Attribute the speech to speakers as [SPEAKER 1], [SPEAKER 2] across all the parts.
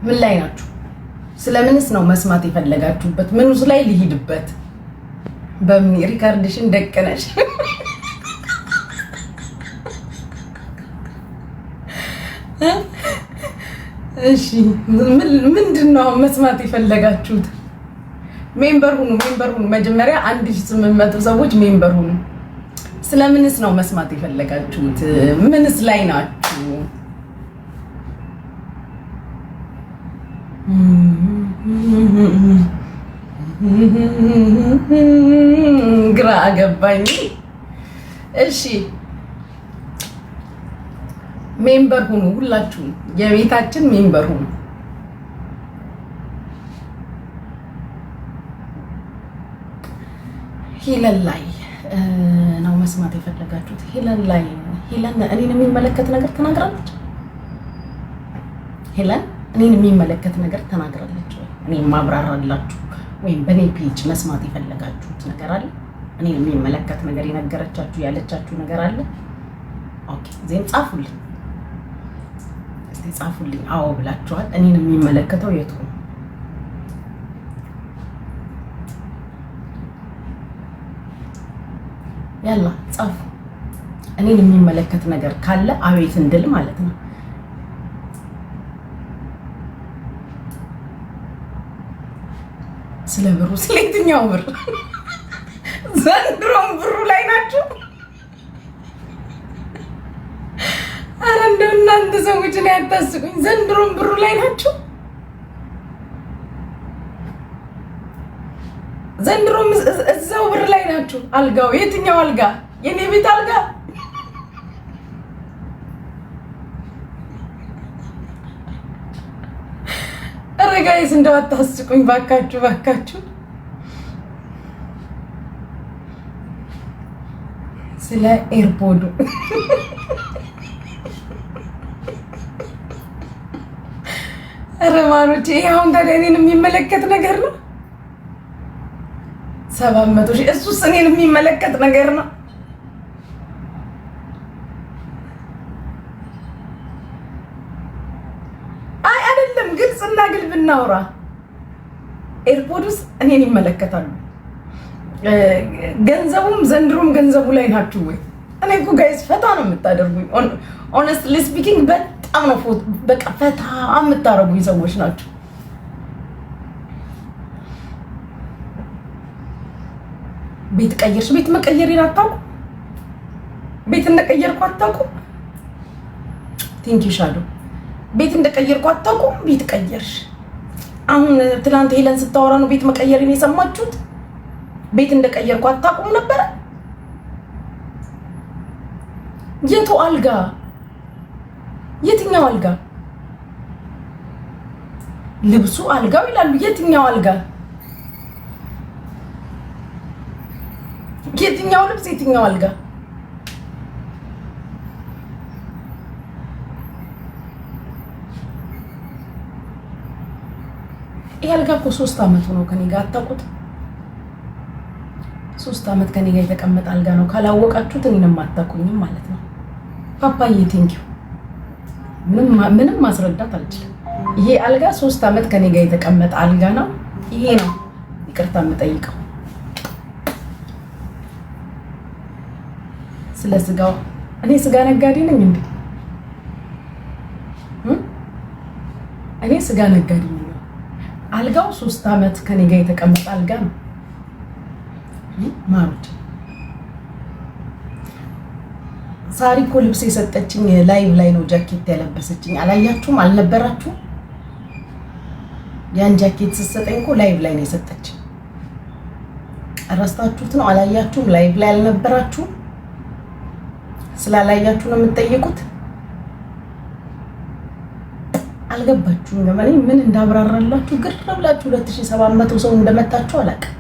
[SPEAKER 1] ምን ላይ ናችሁ? ስለምንስ ነው መስማት የፈለጋችሁበት? ምንስ ላይ ልሂድበት? በምን ሪካርድሽን ደቀነሽ? እሺ ምንድነው መስማት የፈለጋችሁት? ሜምበር ሁኑ መጀመሪያ 1800 ሰዎች ሜምበር ሁኑ። ስለምንስ ነው መስማት የፈለጋችሁት? ምንስ ላይ ናችሁ? ግራ አገባኝ። እሺ ሜምበር ሁኑ፣ ሁላችሁም የቤታችን ሜምበር ሁኑ። ሄለን ላይ ነው መስማት የፈለጋችሁት? ሄለን እኔን የሚመለከት ነገር ተናግራለች። ሄለን እኔን የሚመለከት ነገር ተናግራለች ወይ? እኔ ማብራራላችሁ ወይም በኔ ፔጅ መስማት የፈለጋችሁት ነገር አለ? እኔን የሚመለከት ነገር የነገረቻችሁ ያለቻችሁ ነገር አለ? ኦኬ ዜን ጻፉልኝ። እስቲ ጻፉልኝ። አዎ ብላችኋል። እኔን የሚመለከተው የቱ ነው? ያላ ጻፉ። እኔን የሚመለከት ነገር ካለ አቤት እንድል ማለት ነው። ስለ ብሩ፣ ስለ የትኛው ብር? ዘንድሮም ብሩ ላይ ናችሁ? አረ እንደው እናንተ ሰዎች ላይ አታስቁኝ። ዘንድሮም ብሩ ላይ ናችሁ? ዘንድሮም እዛው ብር ላይ ናችሁ? አልጋው የትኛው አልጋ? የኔ ቤት አልጋ? አረ ጋይስ እንደው አታስቁኝ ባካችሁ። ስለ ኤርፖዱ አረ ማሮቼ አሁን ታዲያ እኔን የሚመለከት ነገር ነው። 700,000 እሱስ እኔን የሚመለከት ነገር ነው። አይ አይደለም፣ ግልጽና ግልብ እናውራ። ኤርፖድስ እኔን ይመለከታሉ። ገንዘቡም ዘንድሮም ገንዘቡ ላይ ናችሁ ወይ? እኔ እኮ ጋይስ ፈታ ነው የምታደርጉኝ። ኦነስትሊ ስፒኪንግ በጣም ነው በቃ ፈታ የምታረጉኝ ሰዎች ናቸው። ቤት ቀየርሽ? ቤት መቀየሬን አታውቁ? ቤት እንደቀየርኩ አታውቁ? ቲንክ ዩ ሻዶ ቤት እንደቀየርኩ አታውቁ? ቤት ቀየርሽ? አሁን ትናንት ሄለን ስታወራ ነው ቤት መቀየሬን የሰማችሁት? ቤት እንደቀየርኩ አታውቁም ነበር? የቱ አልጋ? የትኛው አልጋ? ልብሱ አልጋው ይላሉ። የትኛው አልጋ? የትኛው ልብስ? የትኛው አልጋ? ይሄ አልጋ እኮ 3 ዓመት ነው ከኔ ጋር አታውቁት? 3 ዓመት ከኔ ጋር የተቀመጠ አልጋ ነው። ካላወቃችሁት እኔንም አታውቁኝም ማለት ነው። ፓፓዬ ቴንክ ዩ። ምንም ማስረዳት አልችልም። ይሄ አልጋ 3 ዓመት ከኔ ጋር የተቀመጠ አልጋ ነው። ይሄ ነው ይቅርታ የምጠይቀው። ስለ ስጋው እኔ ስጋ ነጋዴ ነኝ እንዴ? እኔ ስጋ ነጋዴ ነኝ። አልጋው 3 ዓመት ከኔ ጋር የተቀመጠ አልጋ ነው። ማሩት ሳሪ እኮ ልብስ የሰጠችኝ ላይቭ ላይ ነው ጃኬት ያለበሰችኝ። አላያችሁም? አልነበራችሁም? ያን ጃኬት ስትሰጠኝ እኮ ላይቭ ላይ ነው የሰጠችኝ። ረስታችሁት ነው? አላያችሁም? ላይቭ ላይ አልነበራችሁም? ስላላያችሁ ነው የምትጠይቁት። አልገባችሁም? ገመኔ ምን እንዳብራራላችሁ ግር ብላችሁ 2700 ሰው እንደመታችሁ አላውቅም።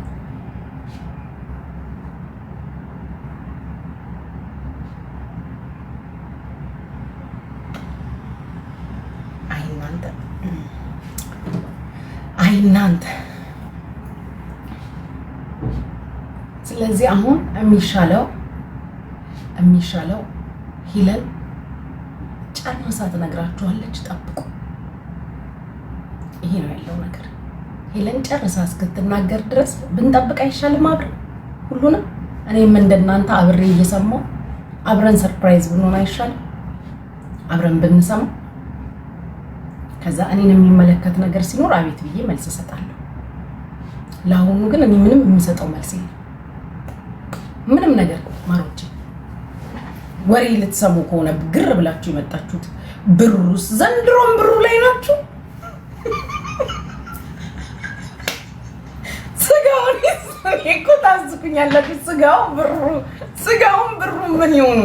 [SPEAKER 1] እናንተ ስለዚህ አሁን የሚሻለው ሄለን ጨርሳ ትነግራችኋለች። ጠብቁ። ይሄ ነው ያለው ነገር። ሄለን ጨርሳ እስክትናገር ድረስ ብንጠብቅ አይሻልም? አብረን ሁሉንም እኔም እንደናንተ አብሬ እየሰማሁ አብረን ሰርፕራይዝ ብንሆን አይሻልም? አብረን ብንሰማ ከዛ እኔን የሚመለከት ነገር ሲኖር አቤት ብዬ መልስ እሰጣለሁ። ለአሁኑ ግን እኔ ምንም የምሰጠው መልስ የለም። ምንም ነገር ማሮቼ ወሬ ልትሰሙ ከሆነ ግር ብላችሁ የመጣችሁት ብሩስ ዘንድሮም ብሩ ላይ ናችሁ። ስጋውን እኮ ታዝኩኛላችሁ። ስጋውን ብሩ ምን ይሆኑ?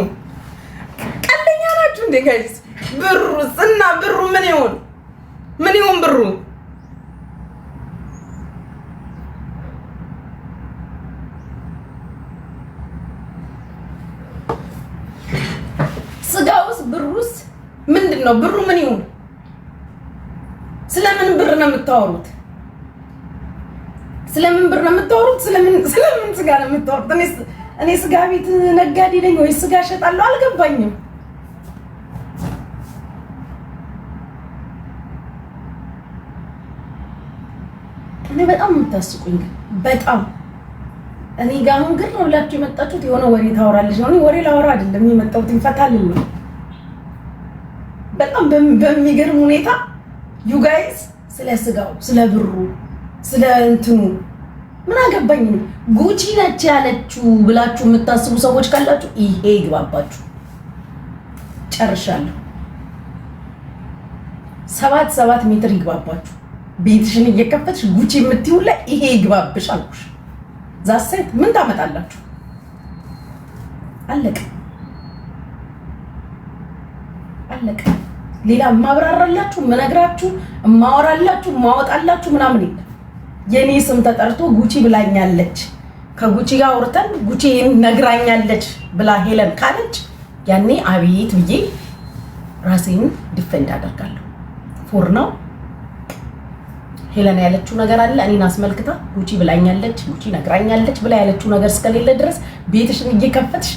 [SPEAKER 1] ቀልደኛ ናችሁ እንዴ ጋይስ? ብሩስ እና ብሩ ምን ይሆን? ብሩ ስጋውስ ብሩስ ምንድነው? ብሩ ምን ይሁን? ስለምን ብር ነው የምታወሩት? ስለምን ብር ነው የምታወሩት? ስለምን ስጋ ነው የምታወሩት? እኔ ስጋ ቤት ነጋዴ ነኝ ወይ ስጋ እሸጣለሁ? አልገባኝም። እኔ በጣም የምታስቁኝ በጣም እኔ ጋር አሁን ግር ብላችሁ የመጣችሁት የሆነ ወሬ ታወራለች ነው። እኔ ወሬ ላወራ አይደለም የመጣሁት፣ ይፈታልኝ ነው። በጣም በሚገርም ሁኔታ ዩ ጋይስ ስለ ስጋው፣ ስለ ብሩ፣ ስለ እንትኑ ምን አገባኝ ነው። ጉቺ ነች ያለችው ብላችሁ የምታስቡ ሰዎች ካላችሁ ይሄ ይግባባችሁ። ጨርሻለሁ። 7 ሜትር ይግባባችሁ። ቤትሽን እየከፈትሽ ጉቺ የምትይው ላይ ይሄ ይግባብሽ አልኩሽ። ዛሴት ምን ታመጣላችሁ? አለቀ። አለቀ። ሌላ ማብራራላችሁ፣ መነግራችሁ፣ ማወራላችሁ፣ ማወጣላችሁ ምናምን የለም። የኔ ስም ተጠርቶ ጉቺ ብላኛለች፣ ከጉቺ ጋር አውርተን ጉቺ ነግራኛለች ብላ ሄለን ካለች ያኔ አቤት ብዬ ራሴን ዲፌንድ አደርጋለሁ። ፎር ነው ሄለን ያለችው ነገር አለ እኔን አስመልክታ ጉቺ ብላኛለች፣ ጉቺ ነግራኛለች ብላ ያለችው ነገር እስከሌለ ድረስ ቤትሽን እየከፈትሽ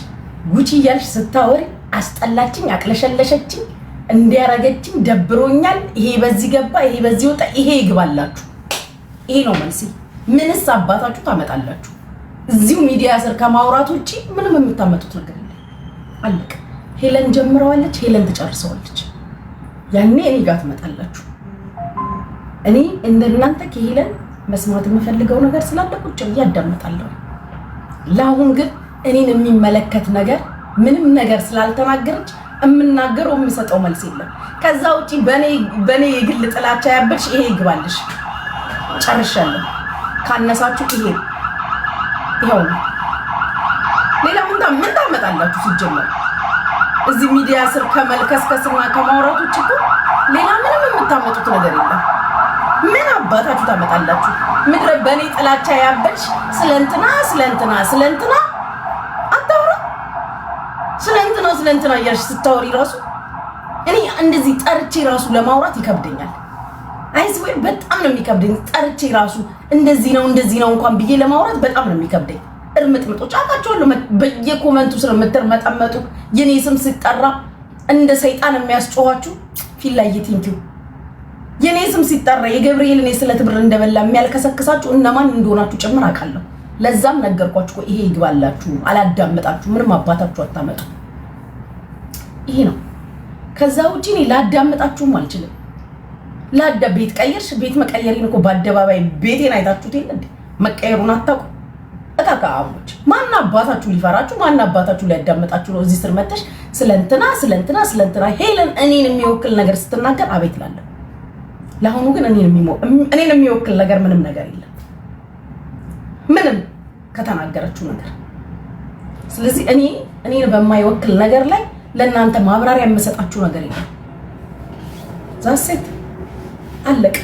[SPEAKER 1] ጉቺ እያልሽ ስታወሪ አስጠላችኝ፣ አቅለሸለሸችኝ፣ እንዲያረገችኝ፣ ደብሮኛል፣ ይሄ በዚህ ገባ፣ ይሄ በዚህ ወጣ፣ ይሄ ይግባላችሁ። ይሄ ነው መልሲ። ምንስ አባታችሁ ታመጣላችሁ? እዚሁ ሚዲያ ስር ከማውራት ውጪ ምንም የምታመጡት ነገር የለም። አለቀ። ሄለን ጀምረዋለች፣ ሄለን ትጨርሰዋለች። ያኔ እኔ ጋር ትመጣላችሁ። እኔ እንደናንተ ከሄለን መስማት የምፈልገው ነገር ስላለ ቁጭ ብዬ አዳምጣለሁ። ለአሁን ግን እኔን የሚመለከት ነገር ምንም ነገር ስላልተናገረች የምናገረው የምሰጠው መልስ የለም። ከዛ ውጪ በኔ የግል ጥላቻ ያበልሽ ይሄ ይግባልሽ። ጨርሻለሁ። ካነሳችሁ ይሄው ነው። ሌላ ምን ታመጣላችሁ? ሲጀመር እዚህ ሚዲያ ስር ከመልከስከስና ከማውራት ውጪ እኮ ሌላ ምንም የምታመጡት ነገር የለም። ምን አባታችሁ ታመጣላችሁ? ምድረ በኔ ጥላቻ ያበልሽ ስለንትና አታውራ። ስለንትና እያልሽ ስታወሪ ራሱ እኔ እንደዚህ ጠርቼ ራሱ ለማውራት ይከብደኛል። አይስዌር በጣም ነው የሚከብደኝ። ጠርቼ ራሱ እንደዚህ ነው እንኳን ብዬ ለማውራት በጣም ነው የሚከብደኝ። እርምጥምጦች አውቃቸዋለሁ። በየኮመንቱ ስር የምትርመጠመጡ የኔ ስም ሲጠራ እንደ ሰይጣን የሚያስጮኋችሁ ፊት ላይ ቲንኪው የኔ ስም ሲጠራ የገብርኤል እኔ ስለት ብር እንደበላ የሚያልከሰክሳችሁ እነማን እንደሆናችሁ ጭምር አውቃለሁ። ለዛም ነገርኳችሁ እኮ ይሄ ይግባላችሁ። አላዳመጣችሁ ምንም አባታችሁ አታመጡ። ይሄ ነው። ከዛ ውጪ እኔ ላዳመጣችሁም አልችልም። ቤት ቀየርሽ፣ ቤት መቀየሪን እኮ በአደባባይ ቤቴን አይታችሁት የለ እንዴ? መቀየሩን አታውቁ እቃቃሞች። ማን አባታችሁ ሊፈራችሁ? ማን አባታችሁ ሊያዳመጣችሁ ነው? እዚህ ስር መተሽ ስለንትና ሄለን እኔን የሚወክል ነገር ስትናገር አቤት እላለሁ። ለአሁኑ ግን እኔን የሚወክል ነገር ምንም ነገር የለም። ምንም ከተናገረችው ነገር። ስለዚህ እኔን በማይወክል ነገር ላይ ለእናንተ ማብራሪያ የምሰጣችሁ ነገር የለም። ዛሴት አለቀ።